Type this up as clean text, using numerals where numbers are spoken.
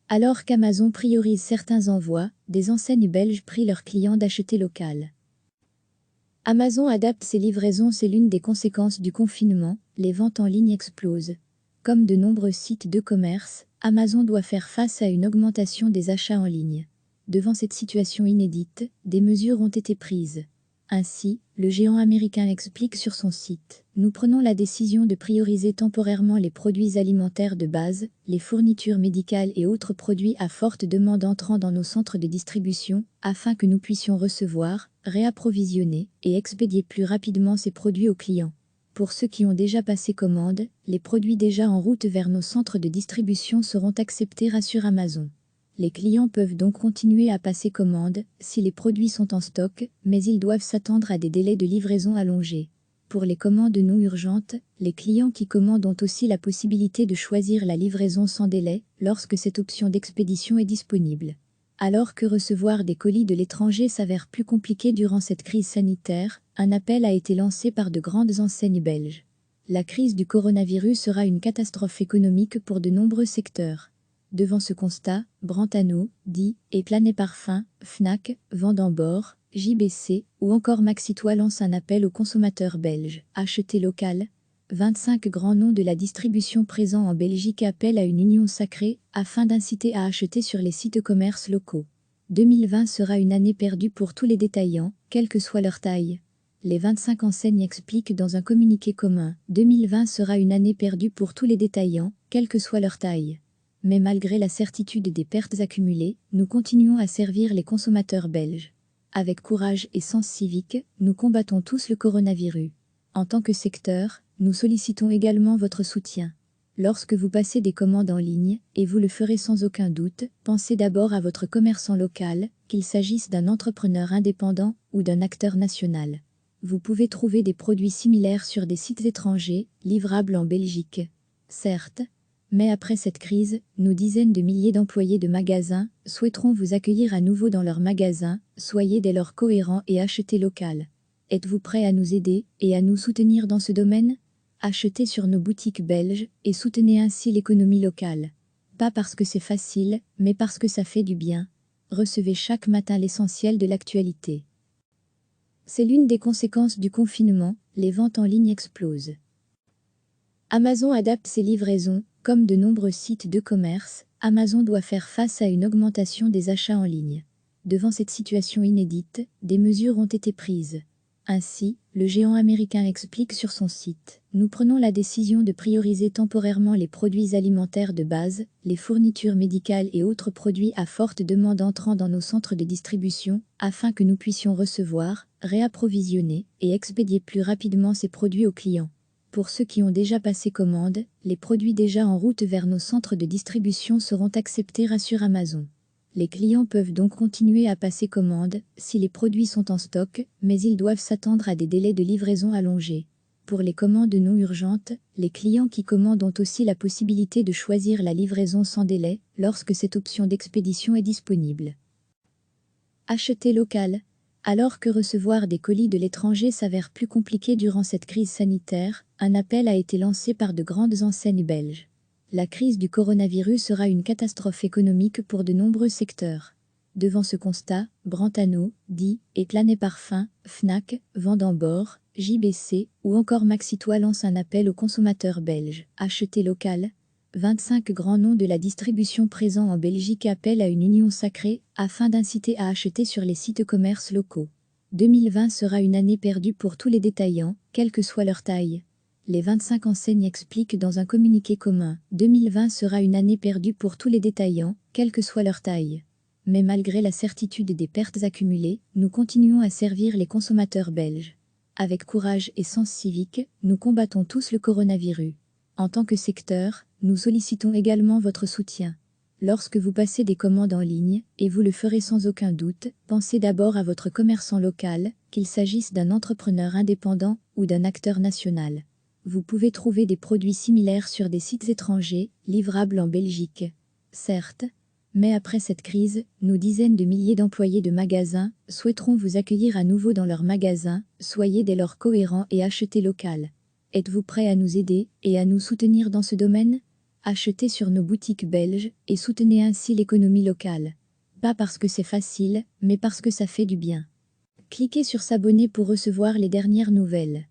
Alors qu'Amazon priorise certains envois, des enseignes belges prient leurs clients d'acheter local. Amazon adapte ses livraisons, c'est l'une des conséquences du confinement, les ventes en ligne explosent. Comme de nombreux sites de commerce, Amazon doit faire face à une augmentation des achats en ligne. Devant cette situation inédite, des mesures ont été prises. Ainsi, le géant américain explique sur son site: « Nous prenons la décision de prioriser temporairement les produits alimentaires de base, les fournitures médicales et autres produits à forte demande entrant dans nos centres de distribution, afin que nous puissions recevoir, réapprovisionner et expédier plus rapidement ces produits aux clients. Pour ceux qui ont déjà passé commande, les produits déjà en route vers nos centres de distribution seront acceptés, rassure Amazon. Les clients peuvent donc continuer à passer commande si les produits sont en stock, mais ils doivent s'attendre à des délais de livraison allongés. Pour les commandes non urgentes, les clients qui commandent ont aussi la possibilité de choisir la livraison sans délai lorsque cette option d'expédition est disponible. Alors que recevoir des colis de l'étranger s'avère plus compliqué durant cette crise sanitaire, un appel a été lancé par de grandes enseignes belges. La crise du coronavirus sera une catastrophe économique pour de nombreux secteurs. Devant ce constat, Brantano, Die et Planet Parfum, Fnac, Vendambord, JBC ou encore Maxitois lancent un appel aux consommateurs belges: achetez local. 25 grands noms de la distribution présents en Belgique appellent à une union sacrée afin d'inciter à acheter sur les sites commerces locaux. 2020 sera une année perdue pour tous les détaillants, quelle que soit leur taille. Les 25 enseignes expliquent dans un communiqué commun: 2020 sera une année perdue pour tous les détaillants, quelle que soit leur taille. Mais malgré la certitude des pertes accumulées, nous continuons à servir les consommateurs belges. Avec courage et sens civique, nous combattons tous le coronavirus. En tant que secteur, nous sollicitons également votre soutien. Lorsque vous passez des commandes en ligne, et vous le ferez sans aucun doute, pensez d'abord à votre commerçant local, qu'il s'agisse d'un entrepreneur indépendant ou d'un acteur national. Vous pouvez trouver des produits similaires sur des sites étrangers, livrables en Belgique. Certes, mais après cette crise, nos dizaines de milliers d'employés de magasins souhaiteront vous accueillir à nouveau dans leurs magasins, soyez dès lors cohérents et achetez local. Êtes-vous prêt à nous aider et à nous soutenir dans ce domaine? Achetez sur nos boutiques belges et soutenez ainsi l'économie locale. Pas parce que c'est facile, mais parce que ça fait du bien. Recevez chaque matin l'essentiel de l'actualité. C'est l'une des conséquences du confinement, les ventes en ligne explosent. Amazon adapte ses livraisons. Comme de nombreux sites de commerce, Amazon doit faire face à une augmentation des achats en ligne. Devant cette situation inédite, des mesures ont été prises. Ainsi, le géant américain explique sur son site: « Nous prenons la décision de prioriser temporairement les produits alimentaires de base, les fournitures médicales et autres produits à forte demande entrant dans nos centres de distribution, afin que nous puissions recevoir, réapprovisionner et expédier plus rapidement ces produits aux clients. Pour ceux qui ont déjà passé commande, les produits déjà en route vers nos centres de distribution seront acceptés, rassure Amazon. Les clients peuvent donc continuer à passer commande si les produits sont en stock, mais ils doivent s'attendre à des délais de livraison allongés. Pour les commandes non urgentes, les clients qui commandent ont aussi la possibilité de choisir la livraison sans délai lorsque cette option d'expédition est disponible. Acheter local. Alors que recevoir des colis de l'étranger s'avère plus compliqué durant cette crise sanitaire, un appel a été lancé par de grandes enseignes belges. La crise du coronavirus sera une catastrophe économique pour de nombreux secteurs. Devant ce constat, Brantano, Die et Planet Parfum, Fnac, Vendambord, JBC ou encore Maxitois lancent un appel aux consommateurs belges: achetez local. 25 grands noms de la distribution présents en Belgique appellent à une union sacrée afin d'inciter à acheter sur les sites commerces locaux. 2020 sera une année perdue pour tous les détaillants, quelle que soit leur taille. Les 25 enseignes expliquent dans un communiqué commun: 2020 sera une année perdue pour tous les détaillants, quelle que soit leur taille. Mais malgré la certitude des pertes accumulées, nous continuons à servir les consommateurs belges. Avec courage et sens civique, nous combattons tous le coronavirus. En tant que secteur, nous sollicitons également votre soutien. Lorsque vous passez des commandes en ligne, et vous le ferez sans aucun doute, pensez d'abord à votre commerçant local, qu'il s'agisse d'un entrepreneur indépendant ou d'un acteur national. Vous pouvez trouver des produits similaires sur des sites étrangers, livrables en Belgique. Certes, mais après cette crise, nos dizaines de milliers d'employés de magasins souhaiteront vous accueillir à nouveau dans leurs magasins, soyez dès lors cohérents et achetez local. Êtes-vous prêt à nous aider et à nous soutenir dans ce domaine? Achetez sur nos boutiques belges et soutenez ainsi l'économie locale. Pas parce que c'est facile, mais parce que ça fait du bien. Cliquez sur s'abonner pour recevoir les dernières nouvelles.